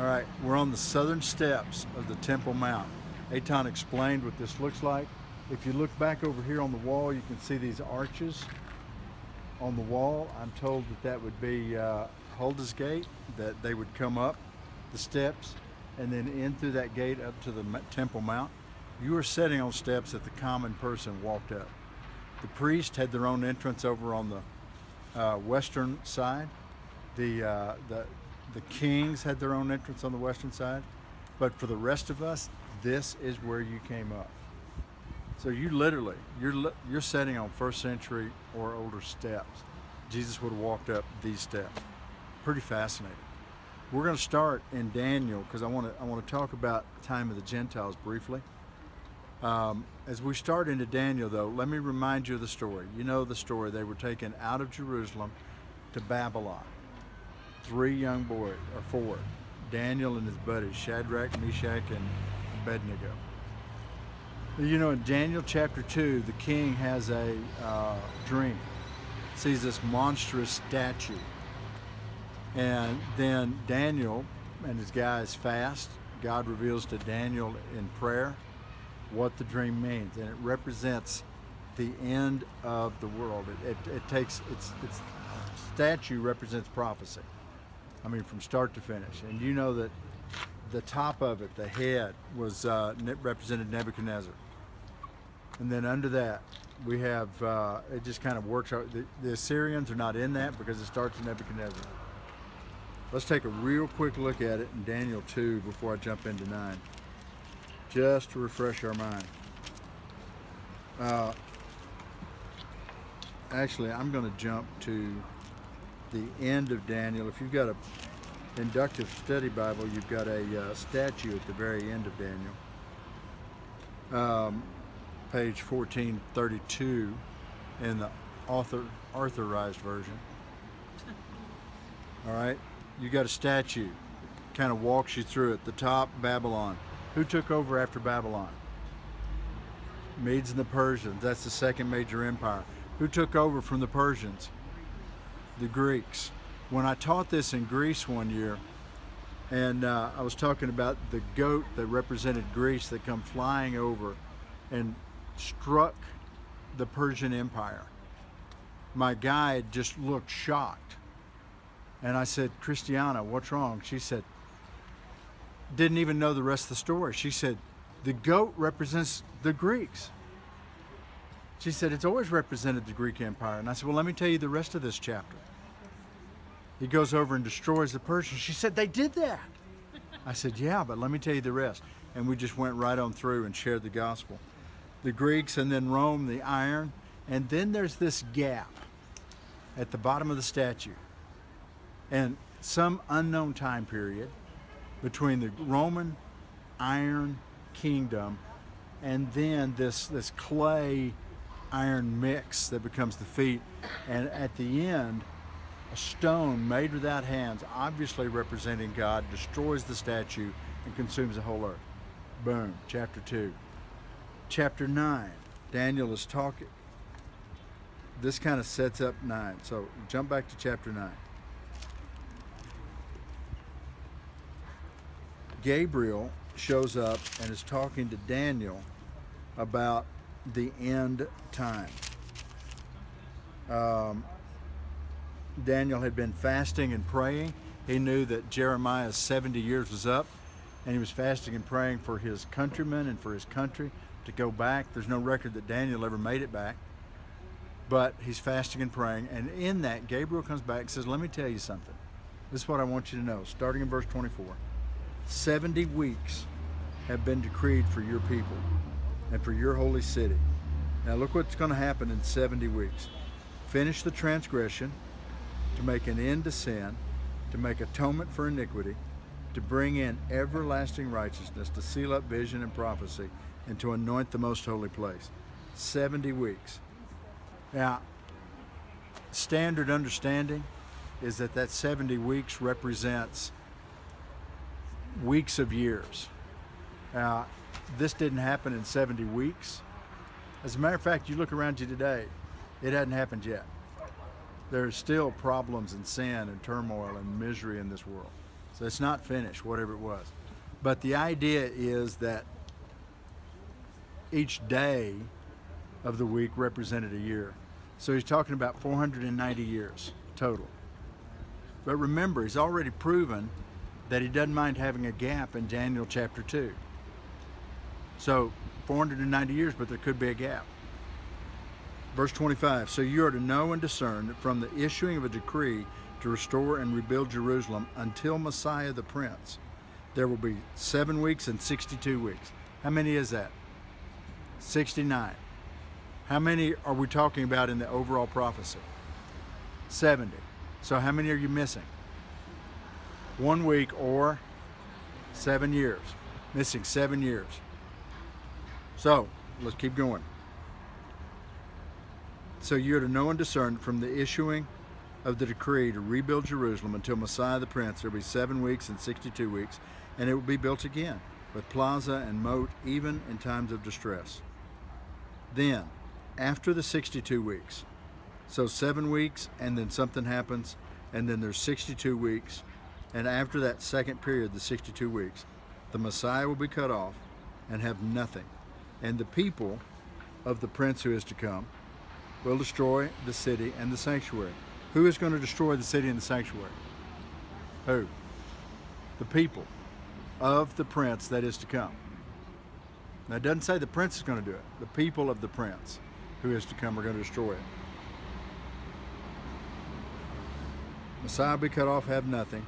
All right, we're on the southern steps of the Temple Mount. Eitan explained what this looks like. If you look back over here on the wall, you can see these arches on the wall. I'm told that that would be Hulda's gate, that they would come up the steps and then in through that gate up to the Temple Mount. You were sitting on steps that the common person walked up. The priest had their own entrance over on the western side. The kings had their own entrance on the western side. But for the rest of us, this is where you came up. So you literally, you're sitting on first century or older steps. Jesus would have walked up these steps. Pretty fascinating. We're going to start in Daniel because I want to talk about the time of the Gentiles briefly. As we start into Daniel, though, let me remind you of the story. You know the story. They were taken out of Jerusalem to Babylon. 3 young boys, or 4, Daniel and his buddies, Shadrach, Meshach, and Abednego. You know, in Daniel chapter 2, the king has a dream, sees this monstrous statue. And then Daniel and his guys fast. God reveals to Daniel in prayer what the dream means, and it represents the end of the world. It takes, its statue represents prophecy. I mean, from start to finish. And you know that the top of it, the head, was represented Nebuchadnezzar. And then under that, we have, it just kind of works out. The Assyrians are not in that because it starts in Nebuchadnezzar. Let's take a real quick look at it in Daniel 2 before I jump into 9, just to refresh our mind. Actually, I'm going to jump to the end of Daniel. If you've got a inductive study Bible, you've got a statue at the very end of Daniel. Page 1432 in the authorized version. All right, you got a statue, kind of walks you through it. The top, Babylon. Who took over after Babylon? Medes and the Persians. That's the second major empire. Who took over from the Persians? The Greeks. When I taught this in Greece one year, and I was talking about the goat that represented Greece that come flying over and struck the Persian Empire, my guide just looked shocked. And I said, Christiana, what's wrong? She said, didn't even know the rest of the story. She said, the goat represents the Greeks. She said, it's always represented the Greek Empire. And I said, well, let me tell you the rest of this chapter. He goes over and destroys the Persians. She said, they did that. I said, yeah, but let me tell you the rest. And we just went right on through and shared the gospel. The Greeks, and then Rome, the iron. And then there's this gap at the bottom of the statue. And some unknown time period between the Roman iron kingdom and then this clay iron mix that becomes the feet. And at the end, a stone made without hands, obviously representing God, destroys the statue and consumes the whole earth. Boom, chapter 2. Chapter 9, Daniel is talking. This kind of sets up 9. So jump back to chapter 9. Gabriel shows up and is talking to Daniel about the end time. Daniel had been fasting and praying. He knew that Jeremiah's 70 years was up, and he was fasting and praying for his countrymen and for his country to go back. There's no record that Daniel ever made it back, but he's fasting and praying, and in that, Gabriel comes back and says, let me tell you something. This is what I want you to know, starting in verse 24. 70 weeks have been decreed for your people and for your holy city. Now look what's going to happen in 70 weeks. Finish the transgression, to make an end to sin, to make atonement for iniquity, to bring in everlasting righteousness, to seal up vision and prophecy, and to anoint the most holy place. 70 weeks. Now, standard understanding is that 70 weeks represents weeks of years. Now, this didn't happen in 70 weeks. As a matter of fact, you look around you today, it hadn't happened yet. There's still problems and sin and turmoil and misery in this world. It's not finished, whatever it was. But the idea is that each day of the week represented a year. So he's talking about 490 years total. But remember, he's already proven that he doesn't mind having a gap in Daniel chapter 2. So 490 years, but there could be a gap. Verse 25, so you are to know and discern that from the issuing of a decree to restore and rebuild Jerusalem until Messiah the Prince, there will be 7 weeks and 62 weeks. How many is that? 69. How many are we talking about in the overall prophecy? 70. So how many are you missing? 1 week or 7 years. Missing 7 years. So let's keep going. So you are to know and discern from the issuing of the decree to rebuild Jerusalem until Messiah the Prince. There will be 7 weeks and 62 weeks, and it will be built again with plaza and moat, even in times of distress. Then, after the 62 weeks, so 7 weeks, and then something happens, and then there's 62 weeks, and after that second period, the 62 weeks, the Messiah will be cut off and have nothing, and the people of the Prince who is to come will destroy the city and the sanctuary. Who is going to destroy the city and the sanctuary? Who? The people of the Prince that is to come. Now it doesn't say the Prince is going to do it. The people of the Prince who is to come are going to destroy it. Messiah will be cut off, have nothing.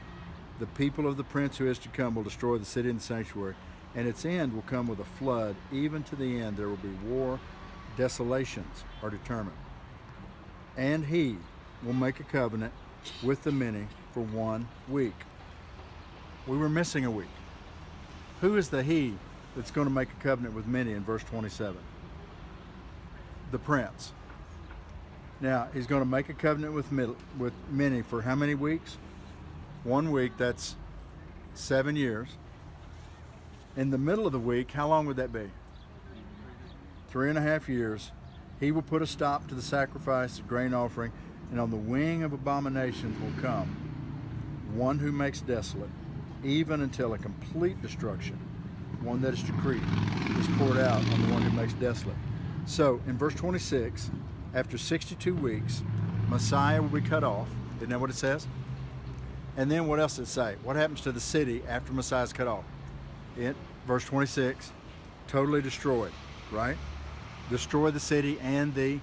The people of the Prince who is to come will destroy the city and the sanctuary, and its end will come with a flood. Even to the end there will be war. Desolations are determined. And he will make a covenant with the many for 1 week. We were missing a week. Who is the he that's going to make a covenant with many in verse 27? The Prince. Now, he's going to make a covenant with many for how many weeks? 1 week, that's 7 years. In the middle of the week, how long would that be? 3.5 years. He will put a stop to the sacrifice, the grain offering, and on the wing of abominations will come one who makes desolate, even until a complete destruction, one that is decreed, is poured out on the one who makes desolate. So in verse 26, after 62 weeks, Messiah will be cut off. Isn't that what it says? And then what else does it say? What happens to the city after Messiah is cut off? Verse 26, totally destroyed, right? Destroy the city and the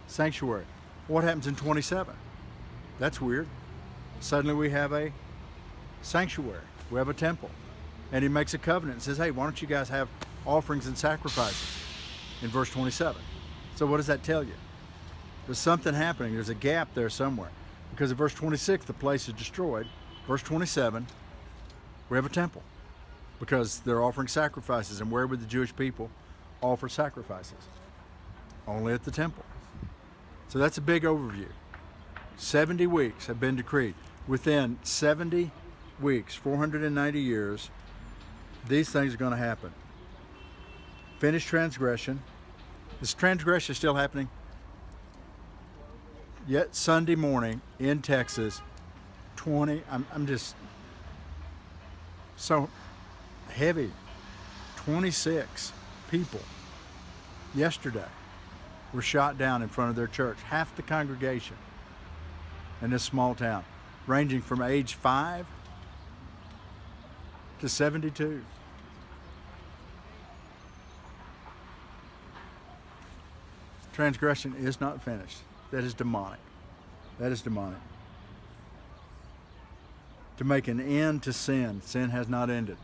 sanctuary. What happens in 27? That's weird. Suddenly we have a sanctuary. We have a temple. And he makes a covenant and says, hey, why don't you guys have offerings and sacrifices in verse 27? So what does that tell you? There's something happening. There's a gap there somewhere. Because in verse 26, the place is destroyed. Verse 27, we have a temple. Because they're offering sacrifices. And where would the Jewish people offer sacrifices? Only at the temple. So that's a big overview. 70 weeks have been decreed. Within 70 weeks, 490 years, these things are going to happen. Finished transgression. Is transgression still happening? Yet Sunday morning in Texas, I'm just so heavy. 26 people yesterday were shot down in front of their church. Half the congregation in this small town, ranging from age 5 to 72. Transgression is not finished. That is demonic. That is demonic. To make an end to sin. Sin has not ended.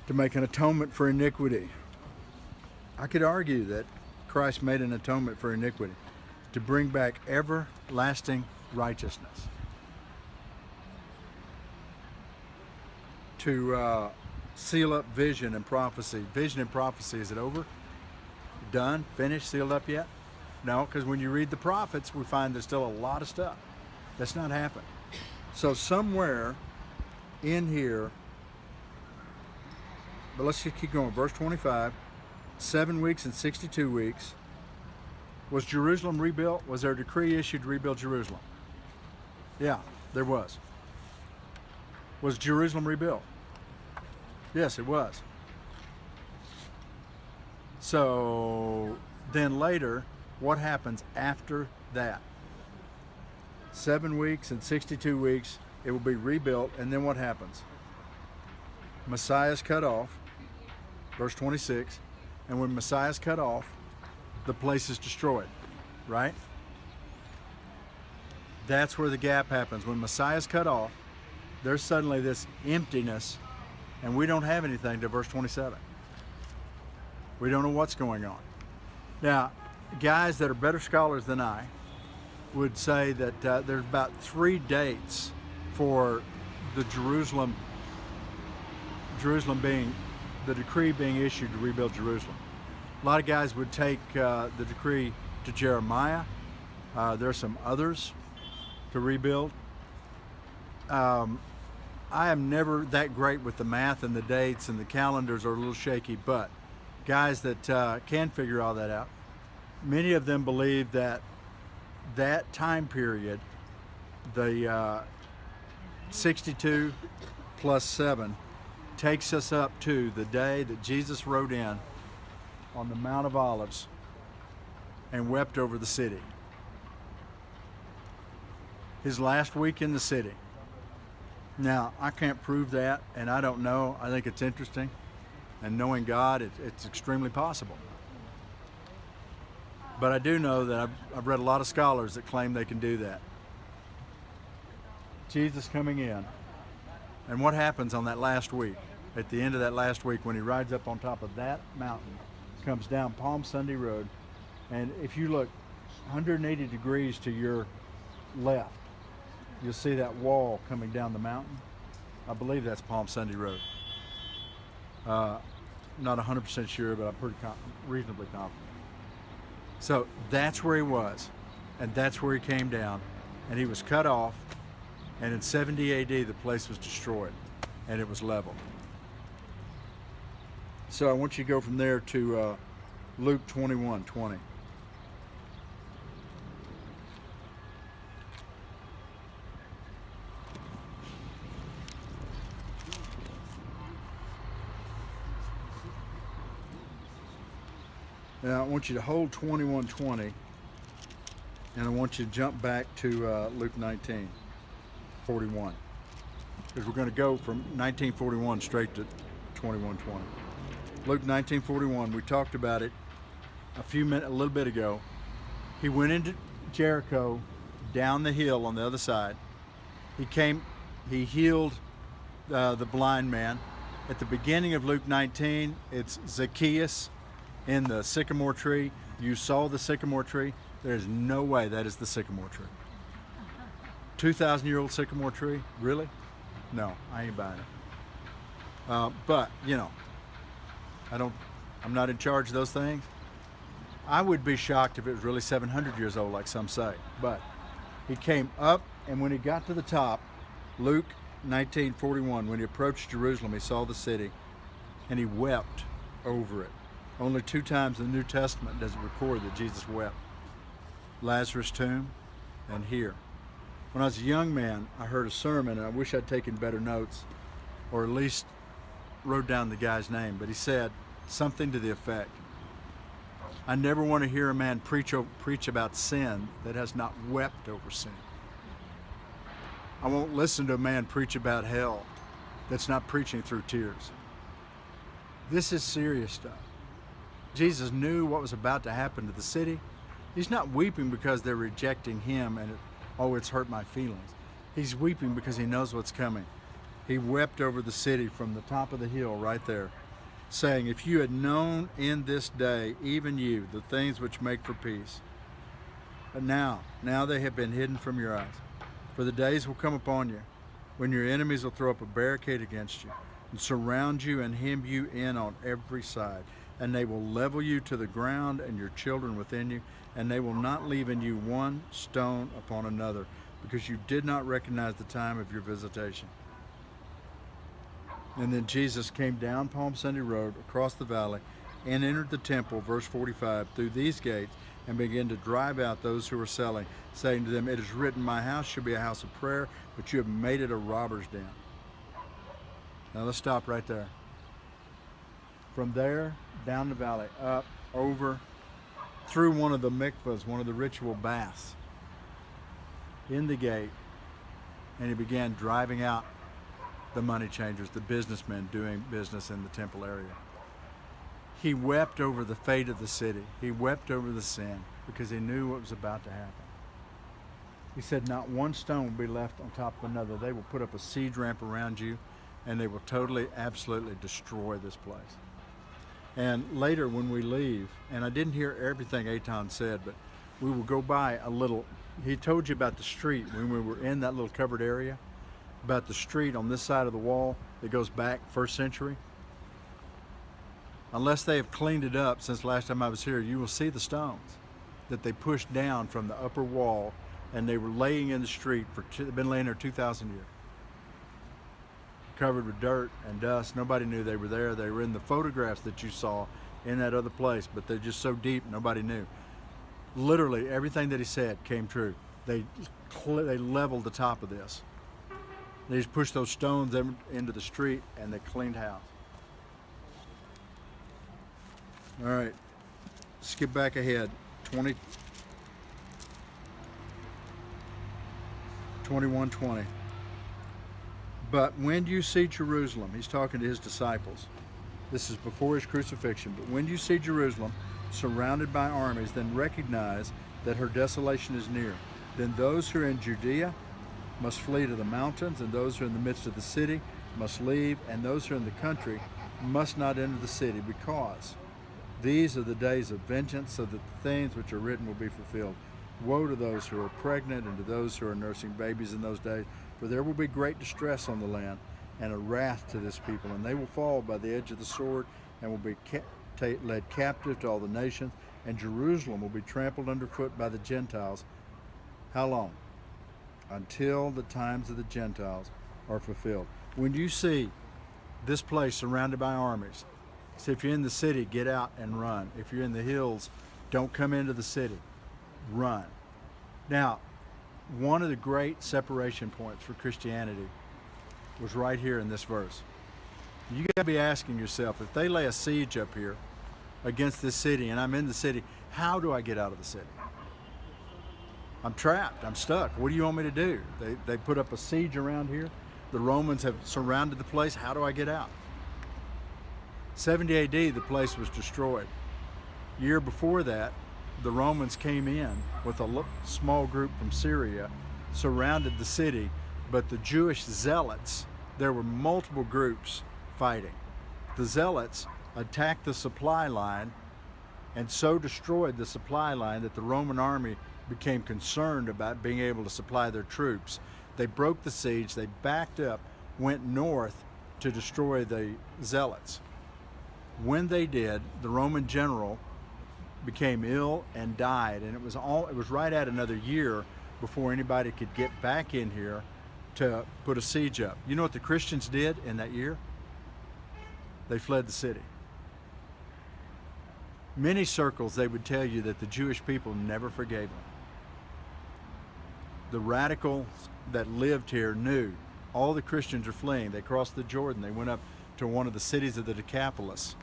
To make an atonement for iniquity. I could argue that Christ made an atonement for iniquity to bring back everlasting righteousness. To seal up vision and prophecy. Vision and prophecy, is it over? Done? Finished? Sealed up yet? No, because when you read the prophets, we find there's still a lot of stuff that's not happened. So somewhere in here, but let's just keep going. Verse 25, 7 weeks and 62 weeks. Was Jerusalem rebuilt? Was there a decree issued to rebuild Jerusalem? Yeah. There was. Was Jerusalem rebuilt? Yes, it was. So then later, what happens after that? 7 weeks and 62 weeks, it will be rebuilt, and then what happens? Messiah is cut off, verse 26, and when Messiah is cut off, the place is destroyed, right? That's where the gap happens. When Messiah is cut off, there's suddenly this emptiness, and we don't have anything to verse 27. We don't know what's going on. Now, guys that are better scholars than I would say that there's about 3 dates for the Jerusalem being, the decree being issued to rebuild Jerusalem. A lot of guys would take the decree to Jeremiah. There are some others to rebuild. I am never that great with the math and the dates, and the calendars are a little shaky, but guys that can figure all that out, many of them believe that that time period, the 62 plus 7, takes us up to the day that Jesus rode in on the Mount of Olives and wept over the city. His last week in the city. Now, I can't prove that, and I don't know. I think it's interesting, and knowing God, it's extremely possible. But I do know that I've read a lot of scholars that claim they can do that. Jesus coming in, and what happens on that last week? At the end of that last week, when he rides up on top of that mountain, comes down Palm Sunday Road, and if you look 180 degrees to your left, you'll see that wall coming down the mountain. I believe that's Palm Sunday Road. Not 100% sure, but I'm pretty reasonably confident. So that's where he was, and that's where he came down, and he was cut off, and in 70 AD the place was destroyed, and it was leveled. So I want you to go from there to Luke 21:20. Now I want you to hold 21:20, and I want you to jump back to Luke 19:41, because we're going to go from 19:41 straight to 21:20. Luke 19:41. We talked about it a little bit ago. He went into Jericho, down the hill on the other side. He healed the blind man. At the beginning of Luke 19, it's Zacchaeus in the sycamore tree. You saw the sycamore tree. There's no way that is the sycamore tree. 2,000-year-old sycamore tree? Really? No, I ain't buying it. But, you know, I'm not in charge of those things. I would be shocked if it was really 700 years old, like some say. But he came up, and when he got to the top, Luke 19:41, when he approached Jerusalem, he saw the city, and he wept over it. Only 2 times in the New Testament does it record that Jesus wept. Lazarus' tomb and here. When I was a young man, I heard a sermon, and I wish I'd taken better notes, or at least wrote down the guy's name, but he said something to the effect, I never want to hear a man preach about sin that has not wept over sin. I won't listen to a man preach about hell that's not preaching through tears. This is serious stuff. Jesus knew what was about to happen to the city. He's not weeping because they're rejecting him and it's hurt my feelings. He's weeping because he knows what's coming. He wept over the city from the top of the hill right there, saying, if you had known in this day, even you, the things which make for peace. But now they have been hidden from your eyes. For the days will come upon you when your enemies will throw up a barricade against you and surround you and hem you in on every side. And they will level you to the ground and your children within you, and they will not leave in you one stone upon another, because you did not recognize the time of your visitation. And then Jesus came down Palm Sunday Road, across the valley, and entered the temple, verse 45, through these gates, and began to drive out those who were selling, saying to them, "It is written, my house shall be a house of prayer, but you have made it a robber's den." Now let's stop right there. From there, down the valley, up, over, through one of the mikvahs, one of the ritual baths, in the gate, and he began driving out the money changers, the businessmen doing business in the temple area. He wept over the fate of the city. He wept over the sin because he knew what was about to happen. He said, not one stone will be left on top of another. They will put up a siege ramp around you, and they will totally, absolutely destroy this place. And later when we leave, and I didn't hear everything Eitan said, but we will go by a little, he told you about the street when we were in that little covered area, about the street on this side of the wall that goes back first century. Unless they have cleaned it up since last time I was here, you will see the stones that they pushed down from the upper wall, and they were laying in the street they've been laying there 2,000 years. Covered with dirt and dust. Nobody knew they were there. They were in the photographs that you saw in that other place, but they're just so deep, nobody knew. Literally, everything that he said came true. They leveled the top of this. They just pushed those stones into the street, and they cleaned house. All right, skip back ahead. 21:20. But when you see Jerusalem, he's talking to his disciples. This is before his crucifixion. But when you see Jerusalem surrounded by armies, then recognize that her desolation is near. Then those who are in Judea must flee to the mountains, and those who are in the midst of the city must leave, and those who are in the country must not enter the city, because these are the days of vengeance, so that the things which are written will be fulfilled. Woe to those who are pregnant and to those who are nursing babies in those days, for there will be great distress on the land and a wrath to this people, and they will fall by the edge of the sword and will be led captive to all the nations, and Jerusalem will be trampled underfoot by the Gentiles. How long? Until the times of the Gentiles are fulfilled. When you see this place surrounded by armies, so if you're in the city, get out and run. If you're in the hills, don't come into the city. Run. Now, one of the great separation points for Christianity was right here in this verse. You got to be asking yourself, if they lay a siege up here against this city and I'm in the city, how do I get out of the city? I'm trapped. I'm stuck. What do you want me to do? They put up a siege around here. The Romans have surrounded the place. How do I get out? 70 AD, the place was destroyed. Year before that, the Romans came in with a small group from Syria, surrounded the city, but the Jewish zealots, there were multiple groups fighting. The zealots attacked the supply line and so destroyed the supply line that the Roman army became concerned about being able to supply their troops. They broke the siege, they backed up, went north to destroy the zealots. When they did, the Roman general became ill and died, and it was right at another year before anybody could get back in here to put a siege up. You know what the Christians did in that year? They fled the city. Many circles, they would tell you that the Jewish people never forgave them. The radicals that lived here knew all the Christians are fleeing. They crossed the Jordan. They went up to one of the cities of the Decapolis.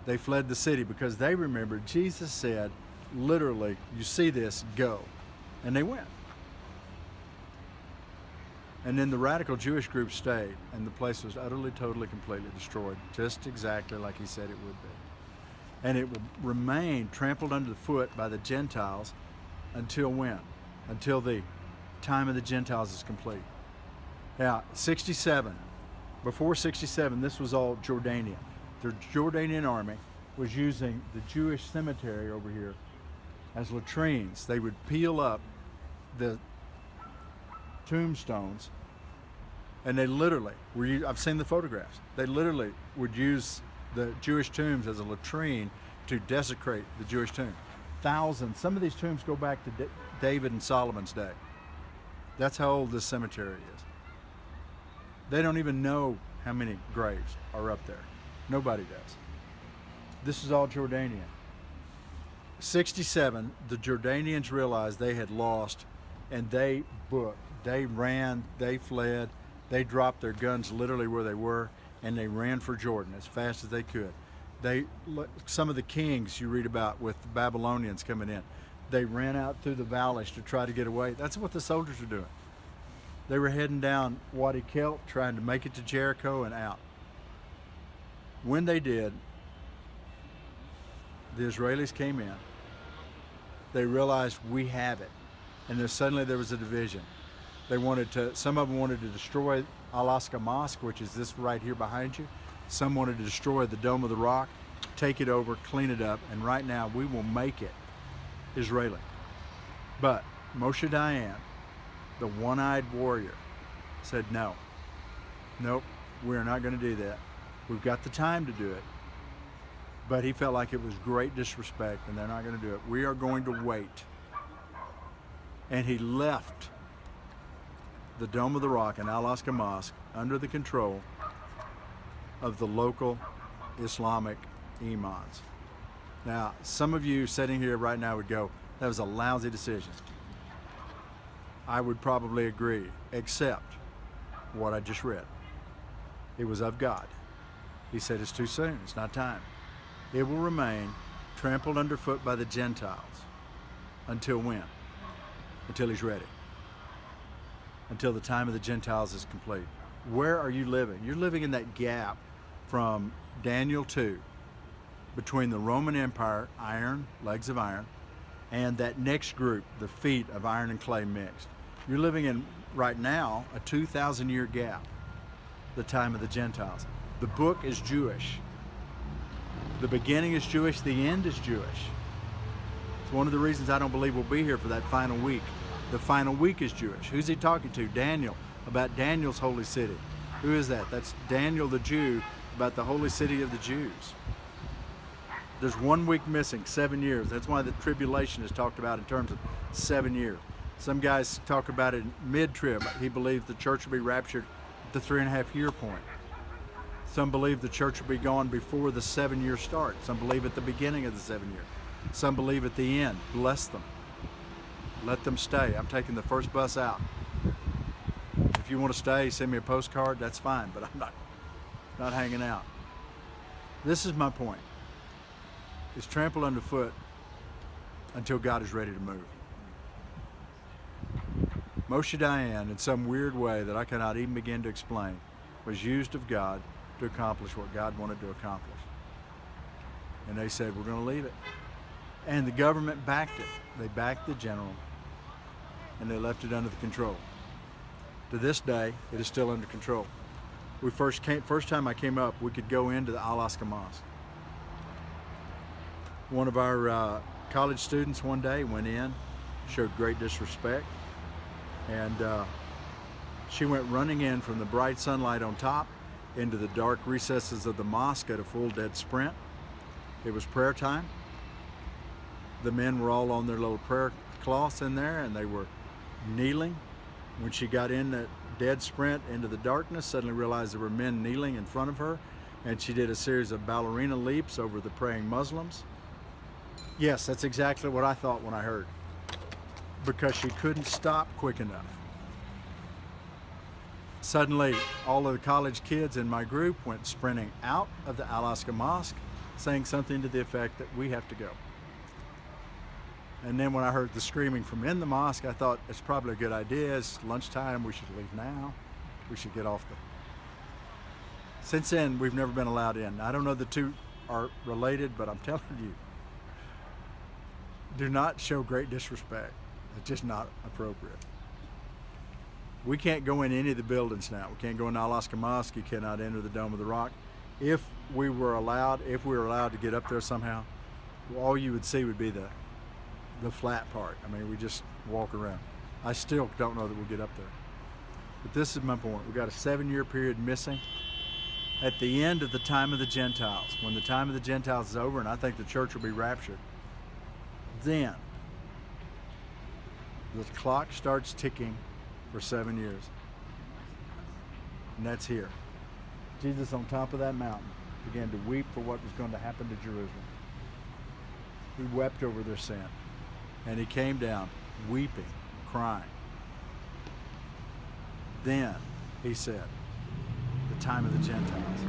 They fled the city because they remembered Jesus said, literally, you see this, go. And they went. And then the radical Jewish group stayed, and the place was utterly, totally, completely destroyed, just exactly like he said it would be. And it will remain trampled under the foot by the Gentiles until when? Until the time of the Gentiles is complete. Now, 67, before 67, this was all Jordanian. The Jordanian army was using the Jewish cemetery over here as latrines. They would peel up the tombstones, and they literally I've seen the photographs. They literally would use the Jewish tombs as a latrine to desecrate the Jewish tomb. Thousands. Some of these tombs go back to David and Solomon's day. That's how old this cemetery is. They don't even know how many graves are up there. Nobody does. This is all Jordanian. 67, the Jordanians realized they had lost, and they booked. They ran, they fled, they dropped their guns literally where they were, and they ran for Jordan as fast as they could. Some of the kings you read about with the Babylonians coming in, they ran out through the valleys to try to get away. That's what the soldiers were doing. They were heading down Wadi Kelt, trying to make it to Jericho and out. When they did, the Israelis came in. They realized we have it, and then suddenly there was a division. Some of them wanted to destroy Al-Aqsa Mosque, which is this right here behind you. Some wanted to destroy the Dome of the Rock, take it over, clean it up, and right now we will make it Israeli. But Moshe Dayan, the one-eyed warrior, said no. Nope, we're not going to do that. We've got the time to do it. But he felt like it was great disrespect, and they're not going to do it. We are going to wait. And he left the Dome of the Rock and Al-Aqsa Mosque under the control of the local Islamic imams. Now, some of you sitting here right now would go, that was a lousy decision. I would probably agree, except what I just read. It was of God. He said it's too soon, it's not time. It will remain trampled underfoot by the Gentiles. Until when? Until he's ready. Until the time of the Gentiles is complete. Where are you living? You're living in that gap from Daniel 2 between the Roman Empire, iron, legs of iron, and that next group, the feet of iron and clay mixed. You're living in, right now, a 2,000-year gap, the time of the Gentiles. The book is Jewish. The beginning is Jewish, the end is Jewish. It's one of the reasons I don't believe we'll be here for that final week. The final week is Jewish. Who's he talking to? Daniel, about Daniel's holy city. Who is that? That's Daniel the Jew, about the holy city of the Jews. There's 1 week missing, 7 years. That's why the tribulation is talked about in terms of 7 years. Some guys talk about it mid-trib. He believes the church will be raptured at the 3.5-year point. Some believe the church will be gone before the 7-year start. Some believe at the beginning of the 7 year. Some believe at the end. Bless them. Let them stay. I'm taking the first bus out. If you want to stay, send me a postcard, that's fine, but I'm not hanging out. This is my point. It's trampled underfoot until God is ready to move. Moshe Dayan, in some weird way that I cannot even begin to explain, was used of God to accomplish what God wanted to accomplish. And they said, we're going to leave it. And the government backed it. They backed the general, and they left it under the control. To this day, it is still under control. First time I came up, we could go into the Al-Aqsa Mosque. One of our college students one day went in, showed great disrespect, and she went running in from the bright sunlight on top into the dark recesses of the mosque at a full dead sprint. It was prayer time. The men were all on their little prayer cloths in there, and they were kneeling. When she got in that dead sprint into the darkness, suddenly realized there were men kneeling in front of her, and she did a series of ballerina leaps over the praying Muslims. Yes, that's exactly what I thought when I heard, because she couldn't stop quick enough. Suddenly, all of the college kids in my group went sprinting out of the Al-Aqsa Mosque, saying something to the effect that we have to go. And then when I heard the screaming from in the mosque, I thought it's probably a good idea. It's lunchtime, we should leave now. We should get off the... Since then, we've never been allowed in. I don't know the two are related, but I'm telling you, do not show great disrespect. It's just not appropriate. We can't go in any of the buildings now. We can't go in Al-Aqsa Mosque. You cannot enter the Dome of the Rock. If we were allowed to get up there somehow, all you would see would be the flat part. I mean, we just walk around. I still don't know that we'll get up there. But this is my point. We've got a 7-year period missing. At the end of the time of the Gentiles, when the time of the Gentiles is over, and I think the church will be raptured, then the clock starts ticking for 7 years. And that's here. Jesus on top of that mountain began to weep for what was going to happen to Jerusalem. He wept over their sin. And he came down weeping, crying. Then he said, the time of the Gentiles.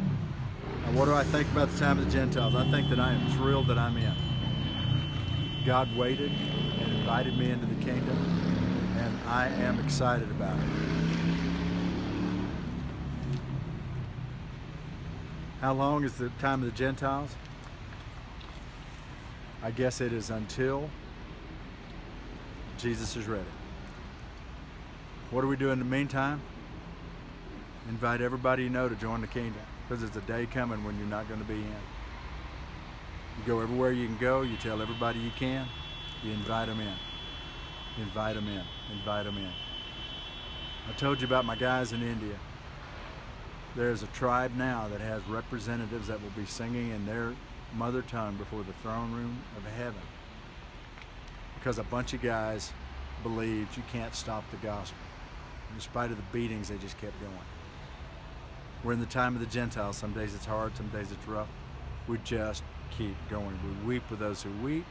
And what do I think about the time of the Gentiles? I think that I am thrilled that I'm in. God waited and invited me into the kingdom, and I am excited about it. How long is the time of the Gentiles? I guess it is until Jesus is ready. What do we do in the meantime? Invite everybody you know to join the kingdom, because there's a day coming when you're not going to be in. You go everywhere you can go, you tell everybody you can, you invite them in. Invite them in, invite them in. I told you about my guys in India. There's a tribe now that has representatives that will be singing in their mother tongue before the throne room of heaven, because a bunch of guys believed you can't stop the gospel. In spite of the beatings, they just kept going. We're in the time of the Gentiles. Some days it's hard, some days it's rough. We just keep going. We weep with those who weep,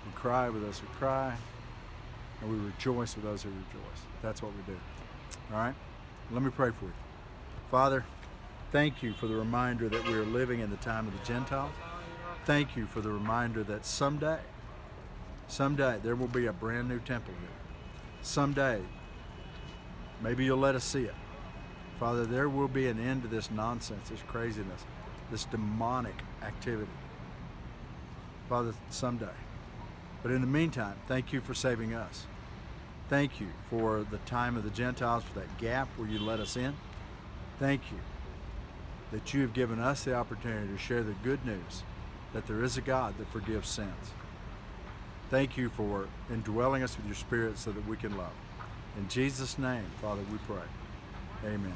we cry with those who cry, and we rejoice with those who rejoice. That's what we do. All right? Let me pray for you. Father, thank you for the reminder that we are living in the time of the Gentiles. Thank you for the reminder that someday there will be a brand new temple here. Someday, maybe you'll let us see it. Father, there will be an end to this nonsense, this craziness, this demonic activity. Father, someday. But in the meantime, thank you for saving us. Thank you for the time of the Gentiles, for that gap where you let us in. Thank you that you have given us the opportunity to share the good news that there is a God that forgives sins. Thank you for indwelling us with your Spirit so that we can love. In Jesus' name, Father, we pray. Amen.